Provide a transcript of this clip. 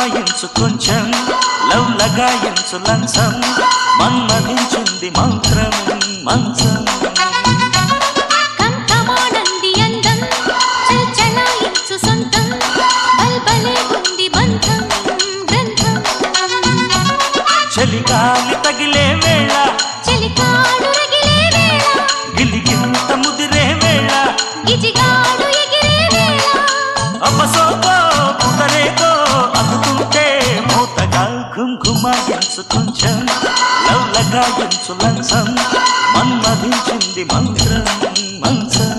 గుమాయించు కొంచెం లవ్ లగాయించు లంచం మన్మధించింది మంత్రం మంచం కంకమానంది అందం చల్చలాయించు సొంతం బల్బలే ఉంది బంధం గ్రంథం చలిగాలి తగిలే వేళ చలికాడు రగిలే వేళ గిలిగింత ముదిరే వేళ గిజిగాడు ఎగిరే వేళ అపసోకో కుదరేకో అందుకుంటే మూతగా ఘుంఘుమాయించు కొంచెం లవ్ లగాయించు లంచం మన్మధించింది మంత్రం మంచం